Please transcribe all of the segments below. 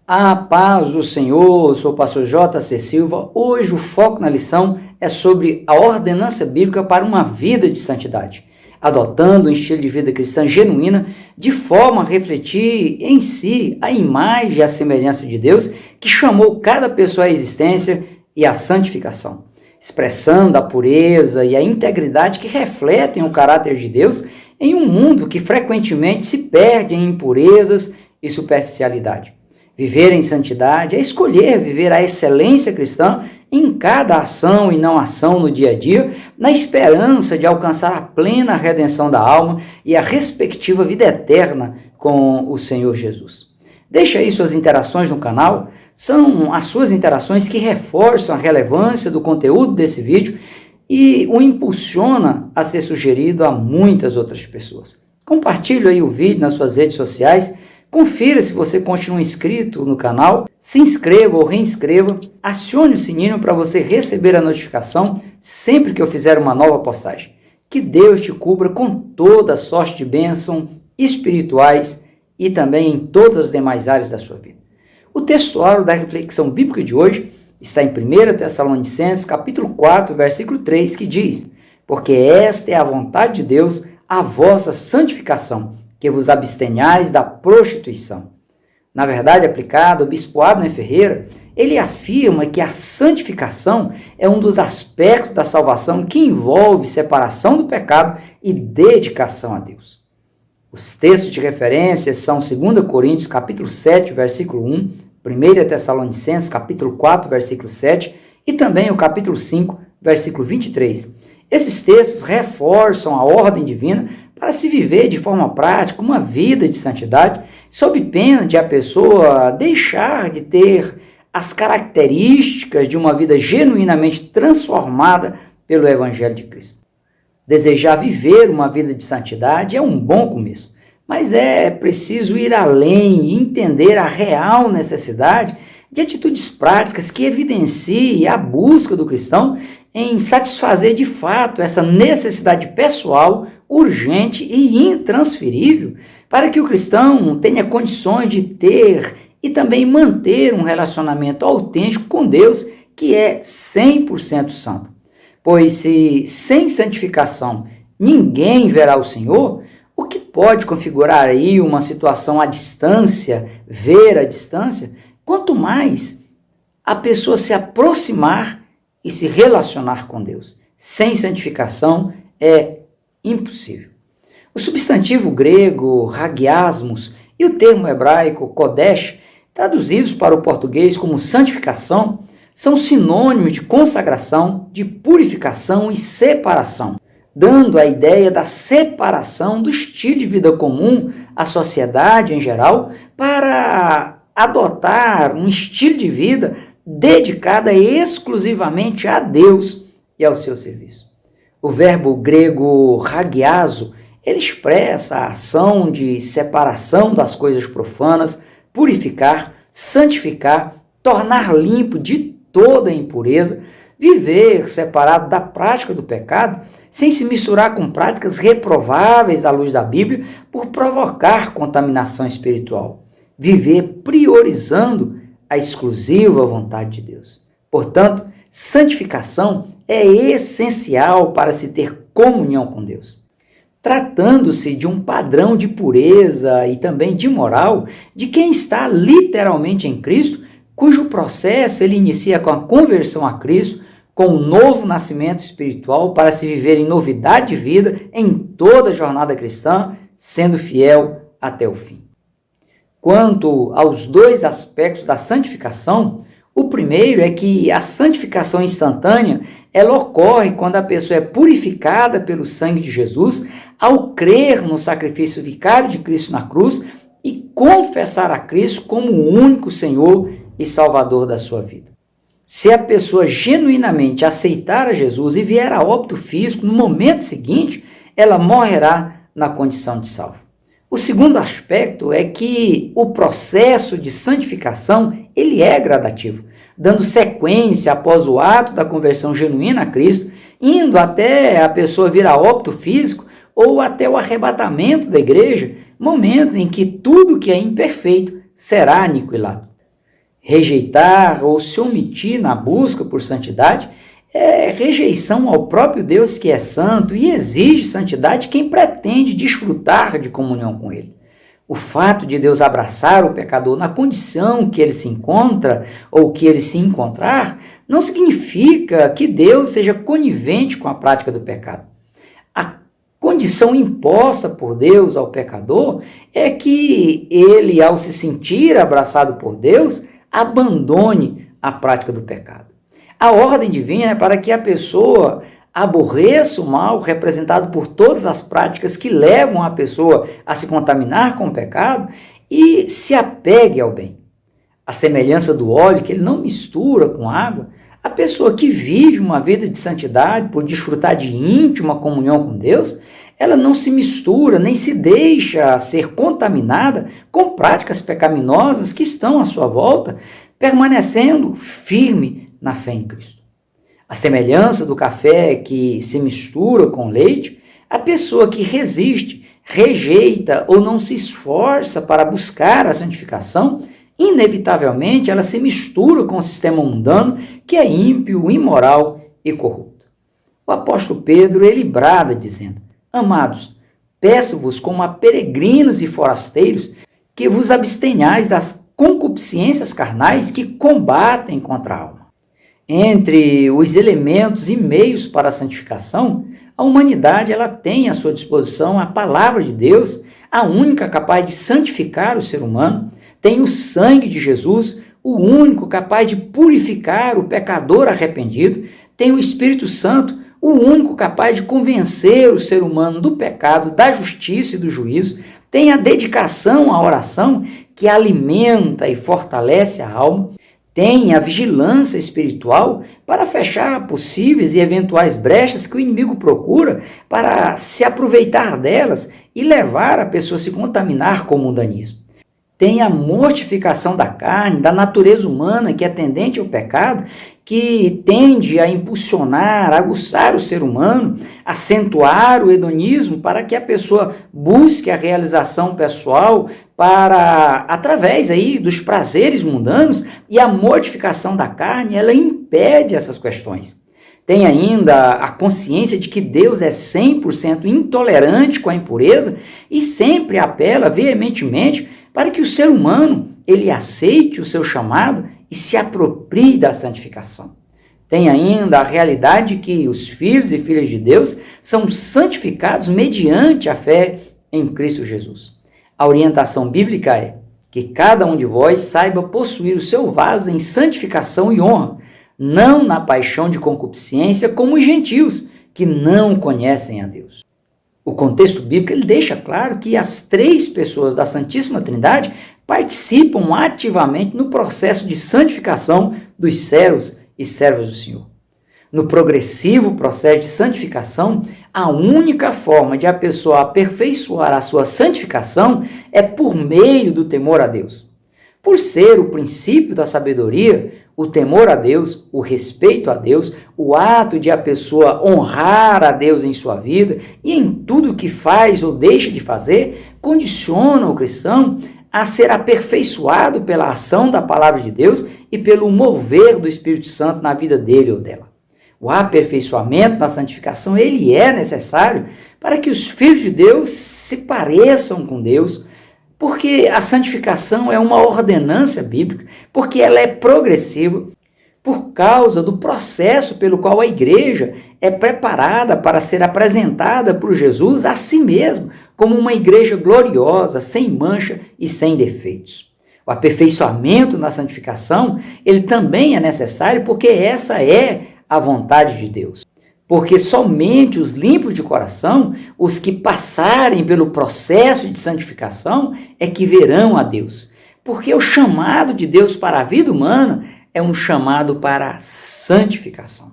A paz do Senhor, eu sou o pastor J.C. Silva. Hoje o foco na lição é sobre a ordenança bíblica para uma vida de santidade, adotando um estilo de vida cristã genuína, de forma a refletir em si a imagem e a semelhança de Deus, que chamou cada pessoa à existência e à santificação, expressando a pureza e a integridade que refletem o caráter de Deus em um mundo que frequentemente se perde em impurezas e superficialidade. Viver em santidade é escolher viver a excelência cristã em cada ação e não ação no dia a dia, na esperança de alcançar a plena redenção da alma e a respectiva vida eterna com o Senhor Jesus. Deixa aí suas interações no canal, são as suas interações que reforçam a relevância do conteúdo desse vídeo e o impulsiona a ser sugerido a muitas outras pessoas. Compartilhe aí o vídeo nas suas redes sociais. Confira se você continua inscrito no canal, se inscreva ou reinscreva, acione o sininho para você receber a notificação sempre que eu fizer uma nova postagem. Que Deus te cubra com toda a sorte de bênçãos espirituais e também em todas as demais áreas da sua vida. O textuário da reflexão bíblica de hoje está em 1 Tessalonicenses, capítulo 4, versículo 3, que diz: porque esta é a vontade de Deus, a vossa santificação, que vos abstenhais da prostituição. Na verdade aplicada, o bispo Abner Ferreira, ele afirma que a santificação é um dos aspectos da salvação que envolve separação do pecado e dedicação a Deus. Os textos de referência são 2 Coríntios, capítulo 7, versículo 1, 1 Tessalonicenses, capítulo 4, versículo 7 e também o capítulo 5, versículo 23. Esses textos reforçam a ordem divina para se viver de forma prática uma vida de santidade, sob pena de a pessoa deixar de ter as características de uma vida genuinamente transformada pelo Evangelho de Cristo. Desejar viver uma vida de santidade é um bom começo, mas é preciso ir além e entender a real necessidade de atitudes práticas que evidenciem a busca do cristão em satisfazer de fato essa necessidade pessoal, urgente e intransferível, para que o cristão tenha condições de ter e também manter um relacionamento autêntico com Deus, que é 100% santo. Pois se sem santificação ninguém verá o Senhor, o que pode configurar aí uma situação à distância, ver à distância, quanto mais a pessoa se aproximar e se relacionar com Deus. Sem santificação é impossível. O substantivo grego hagiasmos e o termo hebraico kodesh, traduzidos para o português como santificação, são sinônimos de consagração, de purificação e separação, dando a ideia da separação do estilo de vida comum à sociedade em geral para adotar um estilo de vida dedicado exclusivamente a Deus e ao seu serviço. O verbo grego hagiazo, ele expressa a ação de separação das coisas profanas, purificar, santificar, tornar limpo de toda impureza, viver separado da prática do pecado, sem se misturar com práticas reprováveis à luz da Bíblia por provocar contaminação espiritual. Viver priorizando a exclusiva vontade de Deus. Portanto, santificação é essencial para se ter comunhão com Deus. Tratando-se de um padrão de pureza e também de moral de quem está literalmente em Cristo, cujo processo ele inicia com a conversão a Cristo, com o novo nascimento espiritual para se viver em novidade de vida em toda a jornada cristã, sendo fiel até o fim. Quanto aos dois aspectos da santificação, o primeiro é que a santificação instantânea ela ocorre quando a pessoa é purificada pelo sangue de Jesus ao crer no sacrifício vicário de Cristo na cruz e confessar a Cristo como o único Senhor e Salvador da sua vida. Se a pessoa genuinamente aceitar a Jesus e vier a óbito físico no momento seguinte, ela morrerá na condição de salvo. O segundo aspecto é que o processo de santificação ele é gradativo, dando sequência após o ato da conversão genuína a Cristo, indo até a pessoa vir a óbito físico ou até o arrebatamento da igreja, momento em que tudo que é imperfeito será aniquilado. Rejeitar ou se omitir na busca por santidade é rejeição ao próprio Deus que é santo e exige santidade quem pretende desfrutar de comunhão com Ele. O fato de Deus abraçar o pecador na condição que ele se encontra ou que ele se encontrar não significa que Deus seja conivente com a prática do pecado. A condição imposta por Deus ao pecador é que ele, ao se sentir abraçado por Deus, abandone a prática do pecado. A ordem divina é para que a pessoa aborreça o mal representado por todas as práticas que levam a pessoa a se contaminar com o pecado e se apegue ao bem. A semelhança do óleo, que ele não mistura com água, a pessoa que vive uma vida de santidade por desfrutar de íntima comunhão com Deus, ela não se mistura nem se deixa ser contaminada com práticas pecaminosas que estão à sua volta, permanecendo firme na fé em Cristo. A semelhança do café que se mistura com leite, a pessoa que resiste, rejeita ou não se esforça para buscar a santificação, inevitavelmente ela se mistura com o sistema mundano que é ímpio, imoral e corrupto. O apóstolo Pedro, ele brada dizendo: Amados, peço-vos como a peregrinos e forasteiros que vos abstenhais das concupiscências carnais que combatem contra a alma. Entre os elementos e meios para a santificação, a humanidade ela tem à sua disposição a palavra de Deus, a única capaz de santificar o ser humano, tem o sangue de Jesus, o único capaz de purificar o pecador arrependido, tem o Espírito Santo, o único capaz de convencer o ser humano do pecado, da justiça e do juízo, tem a dedicação à oração que alimenta e fortalece a alma, tem a vigilância espiritual para fechar possíveis e eventuais brechas que o inimigo procura para se aproveitar delas e levar a pessoa a se contaminar com o mundanismo. Tem a mortificação da carne, da natureza humana que é tendente ao pecado, que tende a impulsionar, a aguçar o ser humano, acentuar o hedonismo para que a pessoa busque a realização pessoal através aí dos prazeres mundanos, e a mortificação da carne, ela impede essas questões. Tem ainda a consciência de que Deus é 100% intolerante com a impureza e sempre apela veementemente para que o ser humano ele aceite o seu chamado e se aproprie da santificação. Tem ainda a realidade de que os filhos e filhas de Deus são santificados mediante a fé em Cristo Jesus. A orientação bíblica é que cada um de vós saiba possuir o seu vaso em santificação e honra, não na paixão de concupiscência como os gentios, que não conhecem a Deus. O contexto bíblico ele deixa claro que as três pessoas da Santíssima Trindade participam ativamente no processo de santificação dos servos e servas do Senhor. No progressivo processo de santificação, a única forma de a pessoa aperfeiçoar a sua santificação é por meio do temor a Deus. Por ser o princípio da sabedoria, o temor a Deus, o respeito a Deus, o ato de a pessoa honrar a Deus em sua vida e em tudo que faz ou deixa de fazer, condiciona o cristão a ser aperfeiçoado pela ação da palavra de Deus e pelo mover do Espírito Santo na vida dele ou dela. O aperfeiçoamento na santificação, ele é necessário para que os filhos de Deus se pareçam com Deus, porque a santificação é uma ordenança bíblica, porque ela é progressiva, por causa do processo pelo qual a igreja é preparada para ser apresentada por Jesus a si mesmo, como uma igreja gloriosa, sem mancha e sem defeitos. O aperfeiçoamento na santificação, ele também é necessário porque essa é a vontade de Deus. Porque somente os limpos de coração, os que passarem pelo processo de santificação, é que verão a Deus. Porque o chamado de Deus para a vida humana é um chamado para a santificação.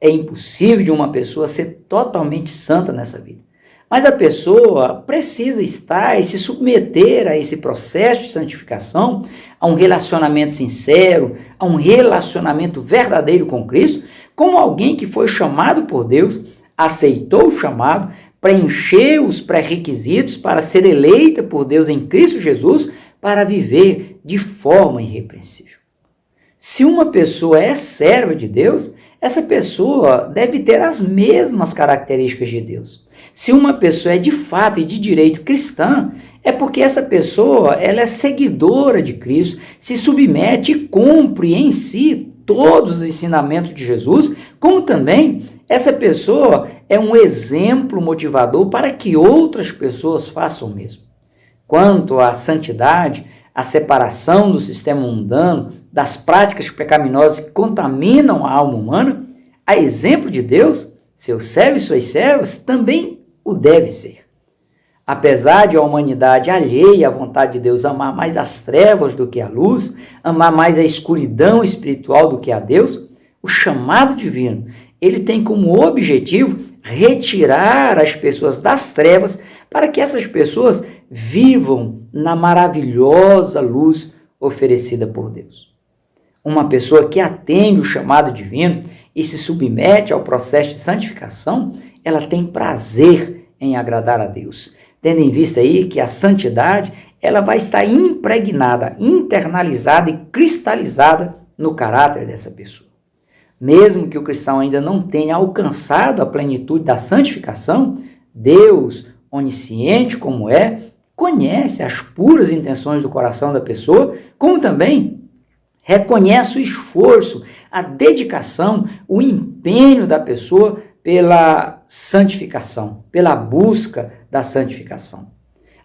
É impossível de uma pessoa ser totalmente santa nessa vida. Mas a pessoa precisa estar e se submeter a esse processo de santificação, a um relacionamento sincero, a um relacionamento verdadeiro com Cristo, como alguém que foi chamado por Deus, aceitou o chamado, preencheu os pré-requisitos para ser eleita por Deus em Cristo Jesus, para viver de forma irrepreensível. Se uma pessoa é serva de Deus, essa pessoa deve ter as mesmas características de Deus. Se uma pessoa é de fato e de direito cristã, é porque essa pessoa ela é seguidora de Cristo, se submete e cumpre em si todos os ensinamentos de Jesus, como também essa pessoa é um exemplo motivador para que outras pessoas façam o mesmo. Quanto à santidade, a separação do sistema mundano, das práticas pecaminosas que contaminam a alma humana, a exemplo de Deus, seus servos e suas servas também o deve ser. Apesar de a humanidade alheia à vontade de Deus amar mais as trevas do que a luz, amar mais a escuridão espiritual do que a Deus, o chamado divino, ele tem como objetivo retirar as pessoas das trevas para que essas pessoas vivam na maravilhosa luz oferecida por Deus. Uma pessoa que atende o chamado divino e se submete ao processo de santificação, ela tem prazer em agradar a Deus, tendo em vista aí que a santidade ela vai estar impregnada, internalizada e cristalizada no caráter dessa pessoa. Mesmo que o cristão ainda não tenha alcançado a plenitude da santificação, Deus, onisciente como é, conhece as puras intenções do coração da pessoa, como também reconhece o esforço, a dedicação, o empenho da pessoa pela santificação, pela busca da santificação.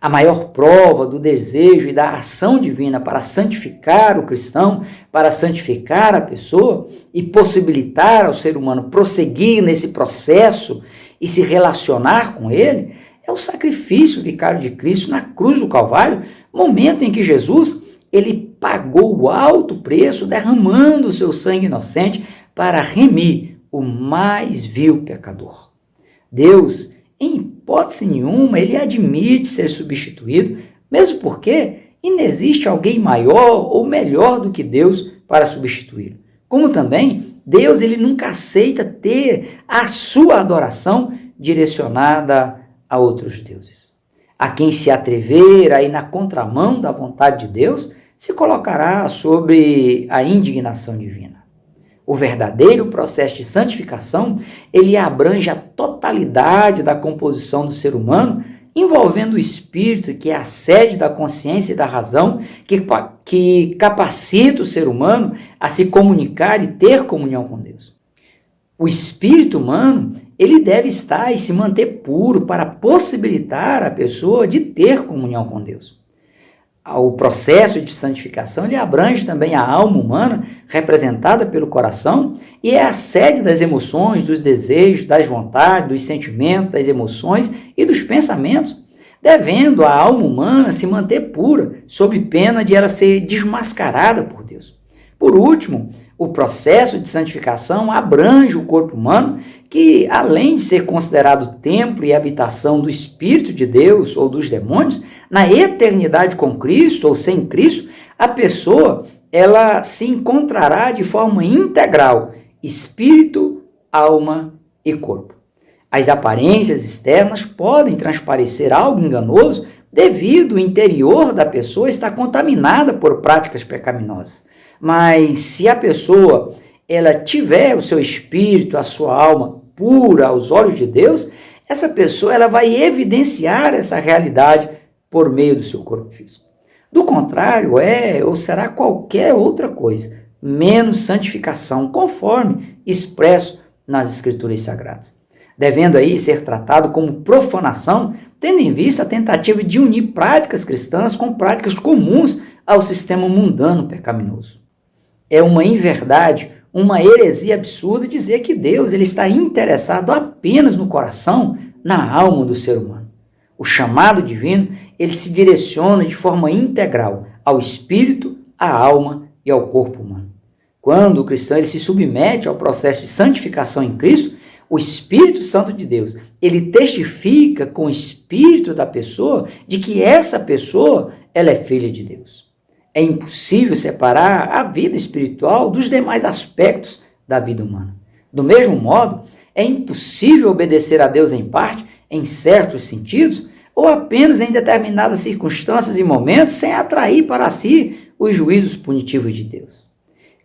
A maior prova do desejo e da ação divina para santificar o cristão, para santificar a pessoa e possibilitar ao ser humano prosseguir nesse processo e se relacionar com ele, é o sacrifício vicário de Cristo na cruz do Calvário, momento em que Jesus ele pagou o alto preço, derramando o seu sangue inocente para remir o mais vil pecador. Deus, em hipótese nenhuma, ele admite ser substituído, mesmo porque inexiste alguém maior ou melhor do que Deus para substituí-lo. Como também, Deus ele nunca aceita ter a sua adoração direcionada a outros deuses. A quem se atrever a ir na contramão da vontade de Deus, se colocará sobre a indignação divina. O verdadeiro processo de santificação, ele abrange a totalidade da composição do ser humano, envolvendo o espírito, que é a sede da consciência e da razão, que capacita o ser humano a se comunicar e ter comunhão com Deus. O espírito humano, ele deve estar e se manter puro para possibilitar a pessoa de ter comunhão com Deus. O processo de santificação ele abrange também a alma humana, representada pelo coração, e é a sede das emoções, dos desejos, das vontades, dos sentimentos, das emoções e dos pensamentos, devendo a alma humana se manter pura, sob pena de ela ser desmascarada por Deus. Por último, o processo de santificação abrange o corpo humano, que além de ser considerado templo e habitação do Espírito de Deus ou dos demônios, na eternidade com Cristo ou sem Cristo, a pessoa ela se encontrará de forma integral, espírito, alma e corpo. As aparências externas podem transparecer algo enganoso devido ao interior da pessoa estar contaminada por práticas pecaminosas. Mas se a pessoa ela tiver o seu espírito, a sua alma pura aos olhos de Deus, essa pessoa ela vai evidenciar essa realidade por meio do seu corpo físico. Do contrário, é ou será qualquer outra coisa, menos santificação, conforme expresso nas Escrituras Sagradas. Devendo aí ser tratado como profanação, tendo em vista a tentativa de unir práticas cristãs com práticas comuns ao sistema mundano pecaminoso. É uma inverdade, uma heresia absurda dizer que Deus ele está interessado apenas no coração, na alma do ser humano. O chamado divino, ele se direciona de forma integral ao espírito, à alma e ao corpo humano. Quando o cristão ele se submete ao processo de santificação em Cristo, o Espírito Santo de Deus, ele testifica com o espírito da pessoa de que essa pessoa ela é filha de Deus. É impossível separar a vida espiritual dos demais aspectos da vida humana. Do mesmo modo, é impossível obedecer a Deus em parte, em certos sentidos, ou apenas em determinadas circunstâncias e momentos, sem atrair para si os juízos punitivos de Deus.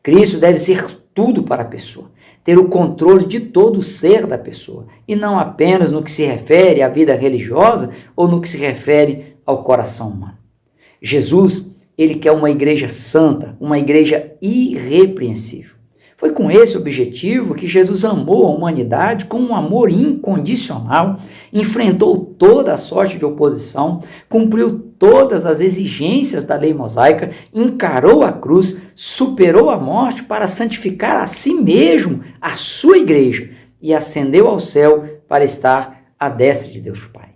Cristo deve ser tudo para a pessoa, ter o controle de todo o ser da pessoa, e não apenas no que se refere à vida religiosa ou no que se refere ao coração humano. Jesus, ele quer uma igreja santa, uma igreja irrepreensível. Foi com esse objetivo que Jesus amou a humanidade com um amor incondicional, enfrentou toda a sorte de oposição, cumpriu todas as exigências da lei mosaica, encarou a cruz, superou a morte para santificar a si mesmo, a sua igreja, e ascendeu ao céu para estar à destra de Deus Pai.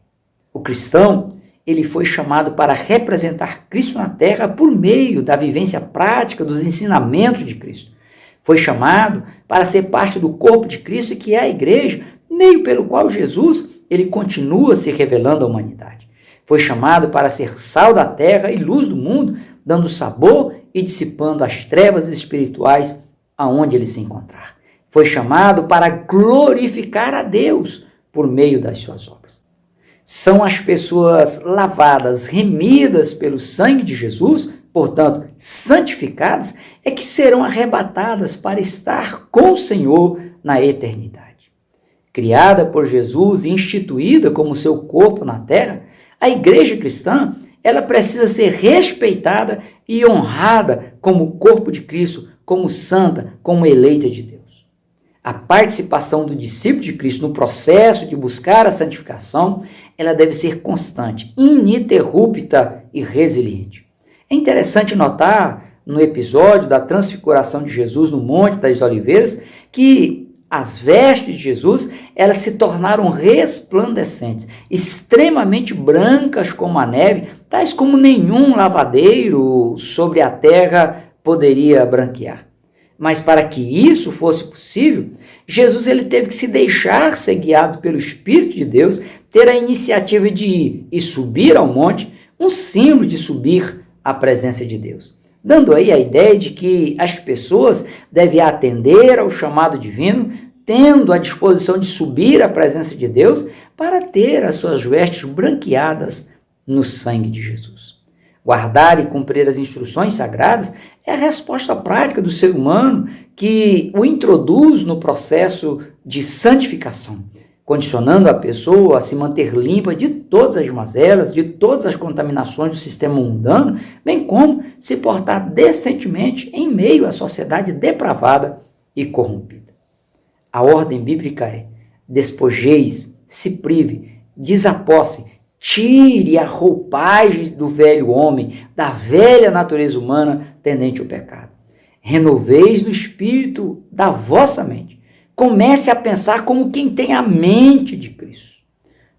O cristão, ele foi chamado para representar Cristo na terra por meio da vivência prática dos ensinamentos de Cristo. Foi chamado para ser parte do corpo de Cristo, que é a igreja, meio pelo qual Jesus ele continua se revelando à humanidade. Foi chamado para ser sal da terra e luz do mundo, dando sabor e dissipando as trevas espirituais aonde ele se encontrar. Foi chamado para glorificar a Deus por meio das suas obras. São as pessoas lavadas, remidas pelo sangue de Jesus, portanto, santificadas, é que serão arrebatadas para estar com o Senhor na eternidade. Criada por Jesus e instituída como seu corpo na terra, a igreja cristã, ela precisa ser respeitada e honrada como corpo de Cristo, como santa, como eleita de Deus. A participação do discípulo de Cristo no processo de buscar a santificação, ela deve ser constante, ininterrupta e resiliente. É interessante notar, no episódio da transfiguração de Jesus no Monte das Oliveiras, que as vestes de Jesus, elas se tornaram resplandecentes, extremamente brancas como a neve, tais como nenhum lavadeiro sobre a terra poderia branquear. Mas para que isso fosse possível, Jesus ele teve que se deixar ser guiado pelo Espírito de Deus, ter a iniciativa de ir e subir ao monte, um símbolo de subir à presença de Deus, dando aí a ideia de que as pessoas devem atender ao chamado divino, tendo a disposição de subir à presença de Deus para ter as suas vestes branqueadas no sangue de Jesus. Guardar e cumprir as instruções sagradas é a resposta prática do ser humano que o introduz no processo de santificação, condicionando a pessoa a se manter limpa de todas as mazelas, de todas as contaminações do sistema mundano, bem como se portar decentemente em meio à sociedade depravada e corrompida. A ordem bíblica é: despojeis, se prive, desaposse, tire a roupagem do velho homem, da velha natureza humana tendente ao pecado. Renoveis no espírito da vossa mente. Comece a pensar como quem tem a mente de Cristo.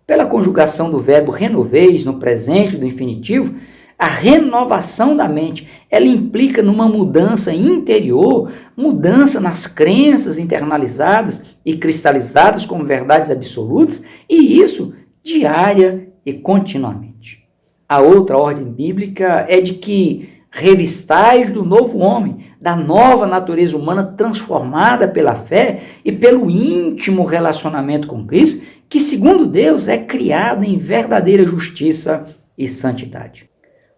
Pela conjugação do verbo renoveis no presente do infinitivo, a renovação da mente, ela implica numa mudança interior, mudança nas crenças internalizadas e cristalizadas como verdades absolutas, e isso diária e continuamente. A outra ordem bíblica é de que revistais do novo homem, da nova natureza humana transformada pela fé e pelo íntimo relacionamento com Cristo, que, segundo Deus, é criada em verdadeira justiça e santidade.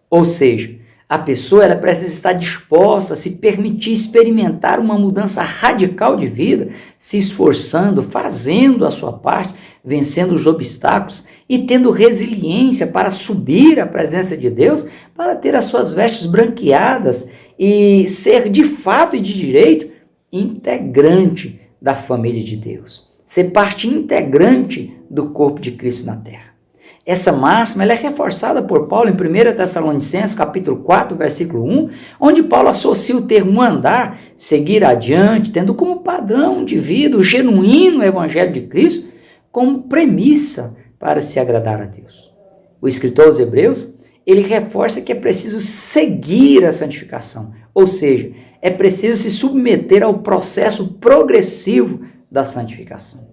Ou seja, a pessoa ela precisa estar disposta a se permitir experimentar uma mudança radical de vida, se esforçando, fazendo a sua parte, vencendo os obstáculos e tendo resiliência para subir à presença de Deus, para ter as suas vestes branqueadas e ser de fato e de direito integrante da família de Deus, ser parte integrante do corpo de Cristo na terra. Essa máxima ela é reforçada por Paulo em 1 Tessalonicenses, capítulo 4, versículo 1, onde Paulo associa o termo andar, seguir adiante, tendo como padrão de vida o genuíno evangelho de Cristo, como premissa para se agradar a Deus. O escritor aos Hebreus, ele reforça que é preciso seguir a santificação, ou seja, é preciso se submeter ao processo progressivo da santificação.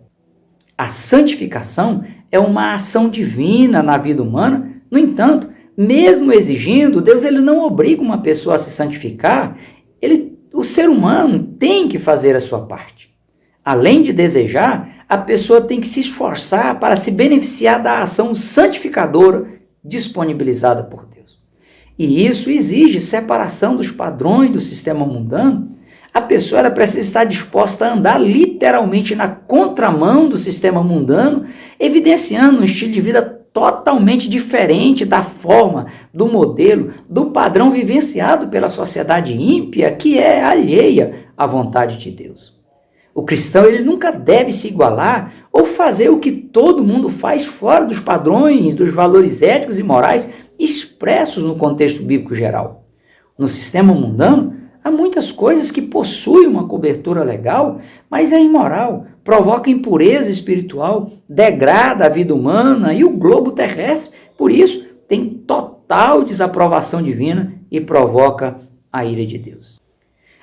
A santificação é uma ação divina na vida humana, no entanto, mesmo exigindo, Deus ele não obriga uma pessoa a se santificar, o ser humano tem que fazer a sua parte. Além de desejar, a pessoa tem que se esforçar para se beneficiar da ação santificadora disponibilizada por Deus. E isso exige separação dos padrões do sistema mundano, A pessoa ela precisa estar disposta a andar literalmente na contramão do sistema mundano, evidenciando um estilo de vida totalmente diferente da forma, do modelo, do padrão vivenciado pela sociedade ímpia, que é alheia à vontade de Deus. O cristão ele nunca deve se igualar ou fazer o que todo mundo faz fora dos padrões, dos valores éticos e morais expressos no contexto bíblico geral. No sistema mundano, há muitas coisas que possuem uma cobertura legal, mas é imoral, provoca impureza espiritual, degrada a vida humana e o globo terrestre, por isso tem total desaprovação divina e provoca a ira de Deus.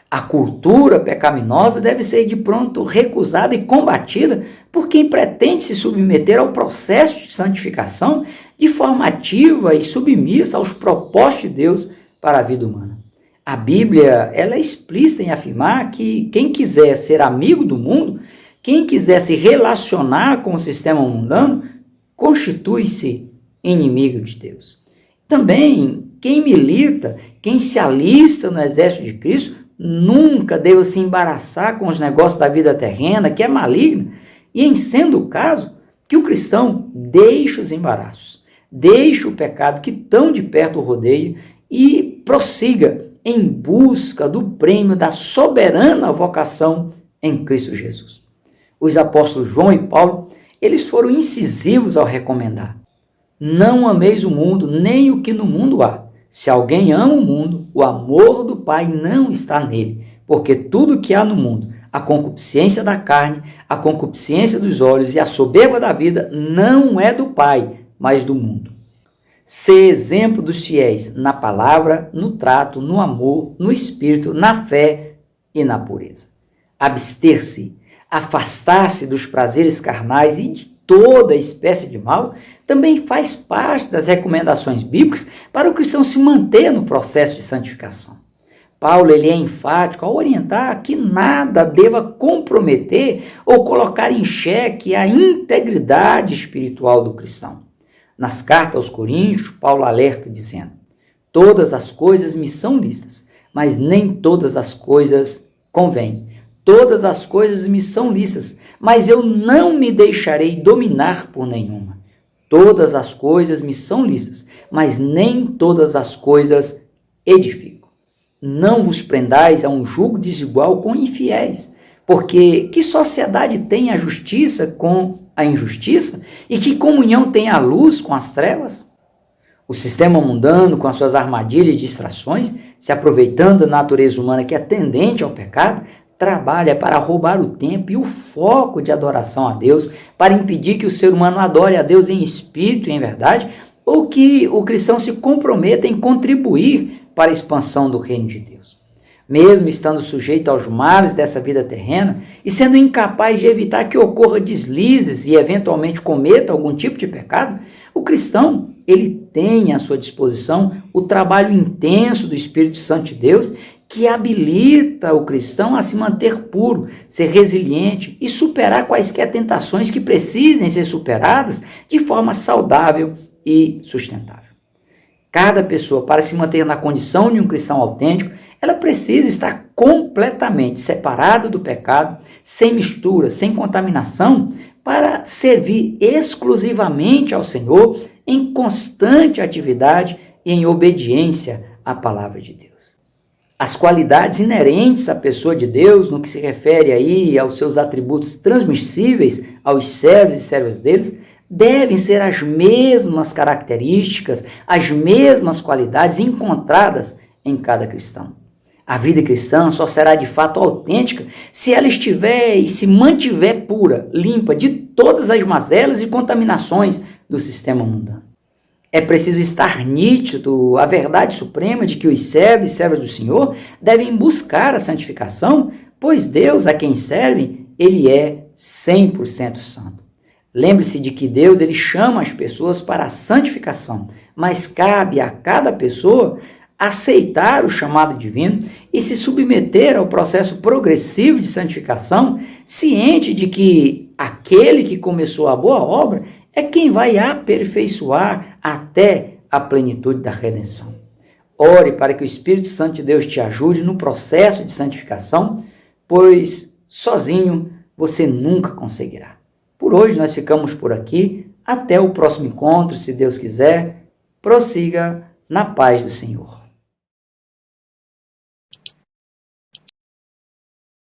A cultura pecaminosa deve ser de pronto recusada e combatida por quem pretende se submeter ao processo de santificação de forma ativa e submissa aos propósitos de Deus para a vida humana. A Bíblia ela é explícita em afirmar que quem quiser ser amigo do mundo, quem quiser se relacionar com o sistema mundano, constitui-se inimigo de Deus. Também, quem milita, quem se alista no exército de Cristo, nunca deve se embaraçar com os negócios da vida terrena, que é maligna, e em sendo o caso, que o cristão deixe os embaraços, deixe o pecado que tão de perto o rodeia e prossiga em busca do prêmio da soberana vocação em Cristo Jesus. Os apóstolos João e Paulo, eles foram incisivos ao recomendar: não ameis o mundo, nem o que no mundo há. Se alguém ama o mundo, o amor do Pai não está nele, porque tudo que há no mundo, a concupiscência da carne, a concupiscência dos olhos e a soberba da vida, não é do Pai, mas do mundo. Ser exemplo dos fiéis na palavra, no trato, no amor, no espírito, na fé e na pureza. Abster-se, afastar-se dos prazeres carnais e de toda espécie de mal, também faz parte das recomendações bíblicas para o cristão se manter no processo de santificação. Paulo ele é enfático ao orientar que nada deva comprometer ou colocar em xeque a integridade espiritual do cristão. Nas cartas aos Coríntios, Paulo alerta dizendo: todas as coisas me são lícitas, mas nem todas as coisas convêm. Todas as coisas me são lícitas, mas eu não me deixarei dominar por nenhuma. Todas as coisas me são lícitas, mas nem todas as coisas edificam. Não vos prendais a um jugo desigual com infiéis, porque que sociedade tem a justiça com a injustiça e que comunhão tem a luz com as trevas? O sistema mundano, com as suas armadilhas e distrações, se aproveitando da natureza humana que é tendente ao pecado, trabalha para roubar o tempo e o foco de adoração a Deus, para impedir que o ser humano adore a Deus em espírito e em verdade, ou que o cristão se comprometa em contribuir para a expansão do reino de Deus. Mesmo estando sujeito aos males dessa vida terrena e sendo incapaz de evitar que ocorra deslizes e eventualmente cometa algum tipo de pecado, o cristão ele tem à sua disposição o trabalho intenso do Espírito Santo de Deus, que habilita o cristão a se manter puro, ser resiliente e superar quaisquer tentações que precisem ser superadas de forma saudável e sustentável. Cada pessoa, para se manter na condição de um cristão autêntico, ela precisa estar completamente separada do pecado, sem mistura, sem contaminação, para servir exclusivamente ao Senhor em constante atividade e em obediência à palavra de Deus. As qualidades inerentes à pessoa de Deus, no que se refere aí aos seus atributos transmissíveis aos servos e servas deles, devem ser as mesmas características, as mesmas qualidades encontradas em cada cristão. A vida cristã só será de fato autêntica se ela estiver e se mantiver pura, limpa de todas as mazelas e contaminações do sistema mundano. É preciso estar nítido a verdade suprema de que os servos e servas do Senhor devem buscar a santificação, pois Deus a quem servem, ele é 100% santo. Lembre-se de que Deus ele chama as pessoas para a santificação, mas cabe a cada pessoa aceitar o chamado divino e se submeter ao processo progressivo de santificação, ciente de que aquele que começou a boa obra é quem vai aperfeiçoar até a plenitude da redenção. Ore para que o Espírito Santo de Deus te ajude no processo de santificação, pois sozinho você nunca conseguirá. Por hoje nós ficamos por aqui. Até o próximo encontro, se Deus quiser. Prossiga na paz do Senhor.